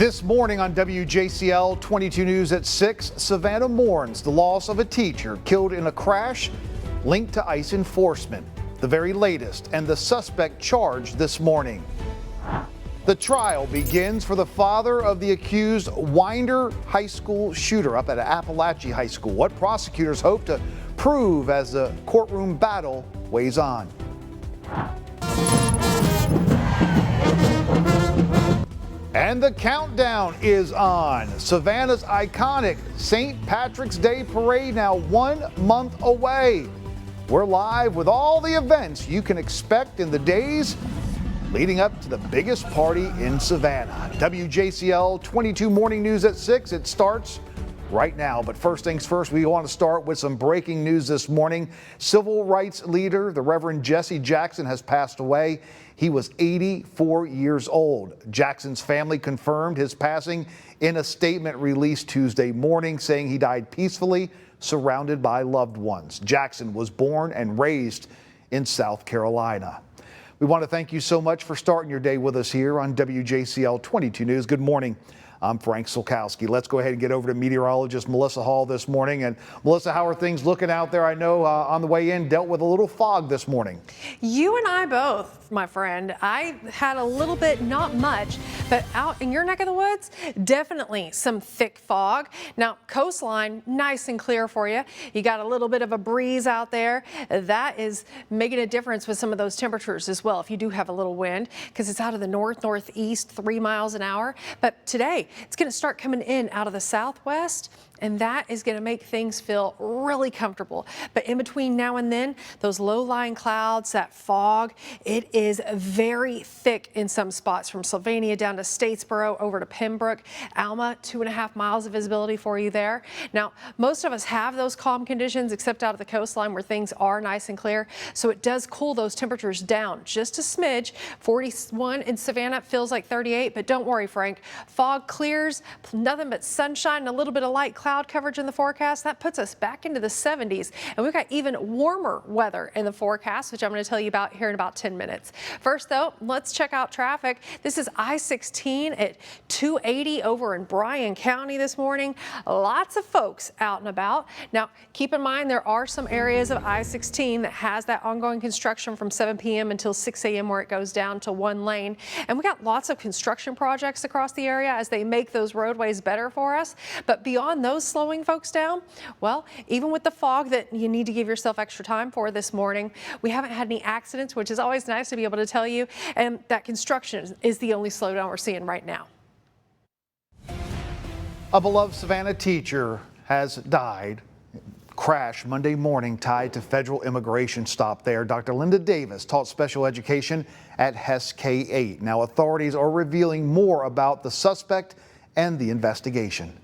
This morning on WJCL 22 News at 6, Savannah mourns the loss of a teacher killed in a crash linked to ICE enforcement. The very latest and the suspect charged this morning. The trial begins for the father of the accused Winder High School shooter up at Appalachia High School. What prosecutors hope to prove as the courtroom battle weighs on. And the countdown is on. Savannah's iconic St. Patrick's Day Parade now 1 month away. We're live with all the events you can expect in the days leading up to the biggest party in Savannah. WJCL 22 Morning News at 6. It starts right now. But first things first, we want to start with some breaking news this morning. Civil rights leader, the Reverend Jesse Jackson, has passed away. He was 84 years old. Jackson's family confirmed his passing in a statement released Tuesday morning, saying he died peacefully, surrounded by loved ones. Jackson was born and raised in South Carolina. We want to thank you so much for starting your day with us here on WJCL 22 News. Good morning. I'm Frank Sulkowski. Let's go ahead and get over to meteorologist Melissa Hall this morning. And Melissa, how are things looking out there? I know on the way in dealt with a little fog this morning. You and I both, my friend. I had a little bit, not much, but out in your neck of the woods, definitely some thick fog. Now, coastline, nice and clear for you. You got a little bit of a breeze out there. That is making a difference with some of those temperatures as well, if you do have a little wind, because it's out of the northeast, 3 miles an hour. But today, it's going to start coming in out of the southwest, and that is going to make things feel really comfortable. But in between now and then, those low-lying clouds, that fog, it is very thick in some spots from Sylvania down to Statesboro over to Pembroke. Alma, 2.5 miles of visibility for you there. Now, most of us have those calm conditions except out of the coastline where things are nice and clear. So it does cool those temperatures down just a smidge. 41 in Savannah, feels like 38, but don't worry, Frank. Fog clears, nothing but sunshine and a little bit of light cloud coverage in the forecast. That puts us back into the 70s, and we've got even warmer weather in the forecast, which I'm going to tell you about here in about 10 minutes. First, though, let's check out traffic. This is I-16 at 280 over in Bryan County this morning. Lots of folks out and about. Now, keep in mind there are some areas of I-16 that has that ongoing construction from 7 p.m. until 6 a.m. where it goes down to 1 lane. And we got lots of construction projects across the area as they make those roadways better for us. But beyond those slowing folks down, well, even with the fog that you need to give yourself extra time for this morning, we haven't had any accidents, which is always nice to be able to tell you. And that construction is the only slowdown we're seeing right now. A beloved Savannah teacher has died. Crash Monday morning tied to federal immigration stop there. Dr. Linda Davis taught special education at Hess K-8. Now authorities are revealing more about the suspect and the investigation.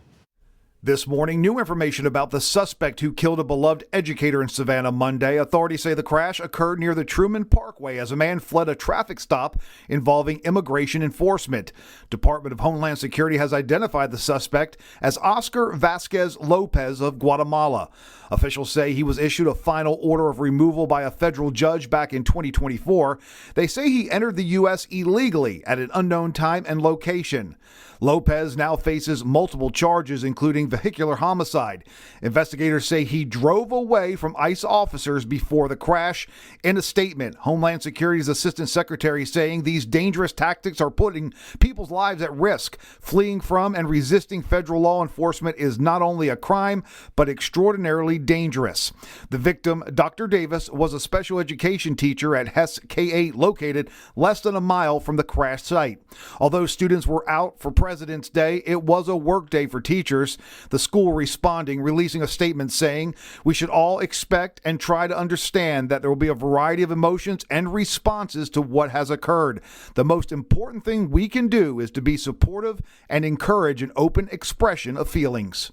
This morning, new information about the suspect who killed a beloved educator in Savannah Monday. Authorities say the crash occurred near the Truman Parkway as a man fled a traffic stop involving immigration enforcement. Department of Homeland Security has identified the suspect as Oscar Vasquez Lopez of Guatemala. Officials say he was issued a final order of removal by a federal judge back in 2024. They say he entered the U.S. illegally at an unknown time and location. Lopez now faces multiple charges, including vehicular homicide. Investigators say he drove away from ICE officers before the crash. In a statement, Homeland Security's Assistant Secretary saying these dangerous tactics are putting people's lives at risk. Fleeing from and resisting federal law enforcement is not only a crime, but extraordinarily dangerous. The victim, Dr. Davis, was a special education teacher at Hess K-8, located less than a mile from the crash site. Although students were out for President's Day, it was a work day for teachers. The school responding, releasing a statement saying, "We should all expect and try to understand that there will be a variety of emotions and responses to what has occurred. The most important thing we can do is to be supportive and encourage an open expression of feelings."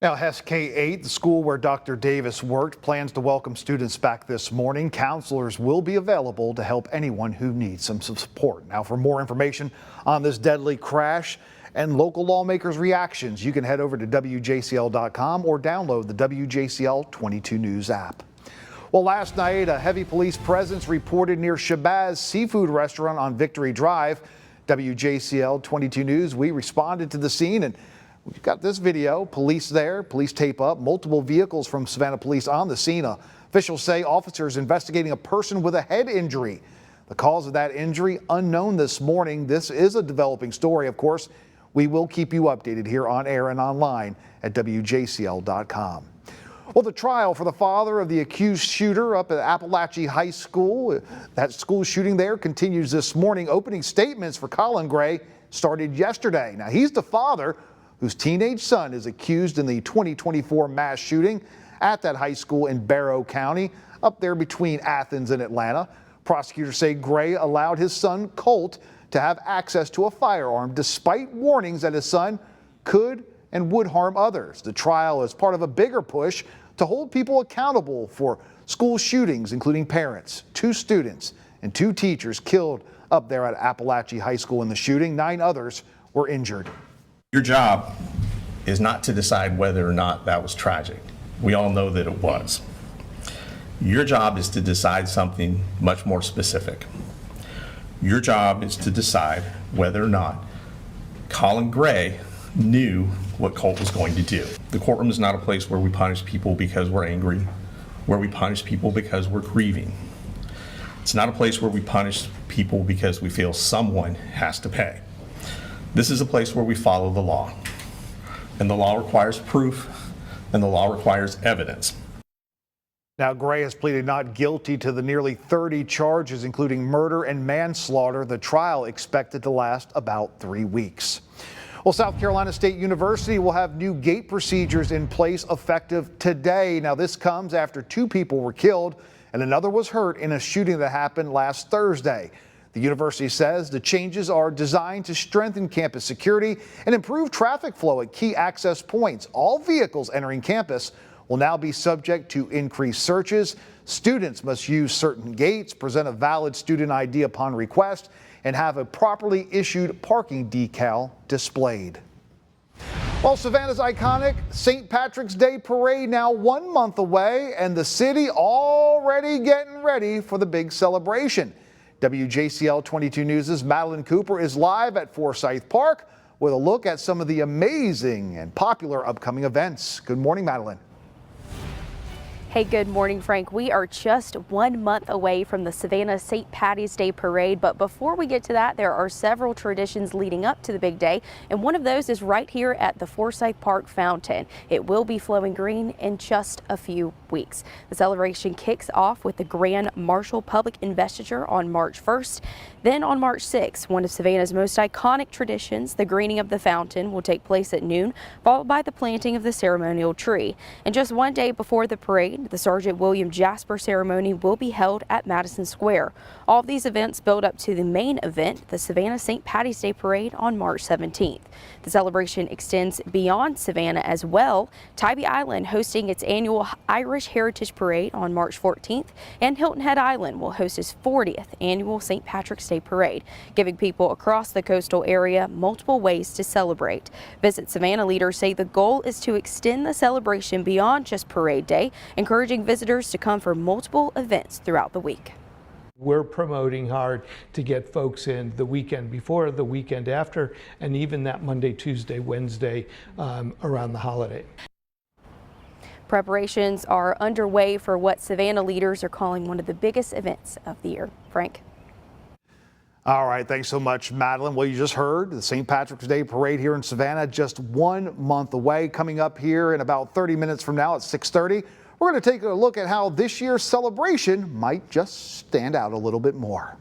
Now, Hess K-8, the school where Dr. Davis worked, plans to welcome students back this morning. Counselors will be available to help anyone who needs some support. Now, for more information on this deadly crash and local lawmakers' reactions, you can head over to WJCL.com or download the WJCL 22 News app. Well, last night, a heavy police presence reported near Shabazz Seafood Restaurant on Victory Drive. WJCL 22 News, we responded to the scene and we've got this video. Police there, police tape up, multiple vehicles from Savannah Police on the scene. Officials say officers investigating a person with a head injury. The cause of that injury unknown this morning. This is a developing story, of course. We will keep you updated here on air and online at WJCL.com. Well, the trial for the father of the accused shooter up at Appalachia High School, that school shooting there continues this morning. Opening statements for Colin Gray started yesterday. Now, he's the father whose teenage son is accused in the 2024 mass shooting at that high school in Barrow County, up there between Athens and Atlanta. Prosecutors say Gray allowed his son, Colt, to have access to a firearm despite warnings that his son could and would harm others. The trial is part of a bigger push to hold people accountable for school shootings, including parents. 2 students and 2 teachers killed up there at Appalachia High School in the shooting. 9 others were injured. Your job is not to decide whether or not that was tragic. We all know that it was. Your job is to decide something much more specific. Your job is to decide whether or not Colin Gray knew what Colt was going to do. The courtroom is not a place where we punish people because we're angry, where we punish people because we're grieving. It's not a place where we punish people because we feel someone has to pay. This is a place where we follow the law. And the law requires proof, and the law requires evidence. Now, Gray has pleaded not guilty to the nearly 30 charges, including murder and manslaughter. The trial expected to last about 3 weeks. Well, South Carolina State University will have new gate procedures in place effective today. Now, this comes after 2 people were killed and another was hurt in a shooting that happened last Thursday. The university says the changes are designed to strengthen campus security and improve traffic flow at key access points. All vehicles entering campus will now be subject to increased searches. Students must use certain gates, present a valid student ID upon request, and have a properly issued parking decal displayed. Well, Savannah's iconic St. Patrick's Day Parade now 1 month away, and the city already getting ready for the big celebration. WJCL 22 News' Madeline Cooper is live at Forsyth Park with a look at some of the amazing and popular upcoming events. Good morning, Madeline. Hey, good morning, Frank. We are just 1 month away from the Savannah St. Patty's Day Parade, but before we get to that, there are several traditions leading up to the big day, and one of those is right here at the Forsyth Park Fountain. It will be flowing green in just a few weeks. The celebration kicks off with the Grand Marshal Public Investiture on March 1st. Then on March 6th, one of Savannah's most iconic traditions, the greening of the fountain, will take place at noon, followed by the planting of the ceremonial tree. And just 1 day before the parade, the Sergeant William Jasper ceremony will be held at Madison Square. All of these events build up to the main event, the Savannah St. Patty's Day Parade on March 17th. The celebration extends beyond Savannah as well, Tybee Island hosting its annual Irish Heritage Parade on March 14th, and Hilton Head Island will host its 40th annual St. Patrick's Day Parade, giving people across the coastal area multiple ways to celebrate. Visit Savannah leaders say the goal is to extend the celebration beyond just Parade Day, encouraging visitors to come for multiple events throughout the week. We're promoting hard to get folks in the weekend before, the weekend after, and even that Monday, Tuesday, Wednesday around the holiday. Preparations are underway for what Savannah leaders are calling one of the biggest events of the year. Frank? All right, thanks so much, Madeline. Well, you just heard the St. Patrick's Day Parade here in Savannah, just 1 month away. Coming up here in about 30 minutes from now at 6:30, we're going to take a look at how this year's celebration might just stand out a little bit more.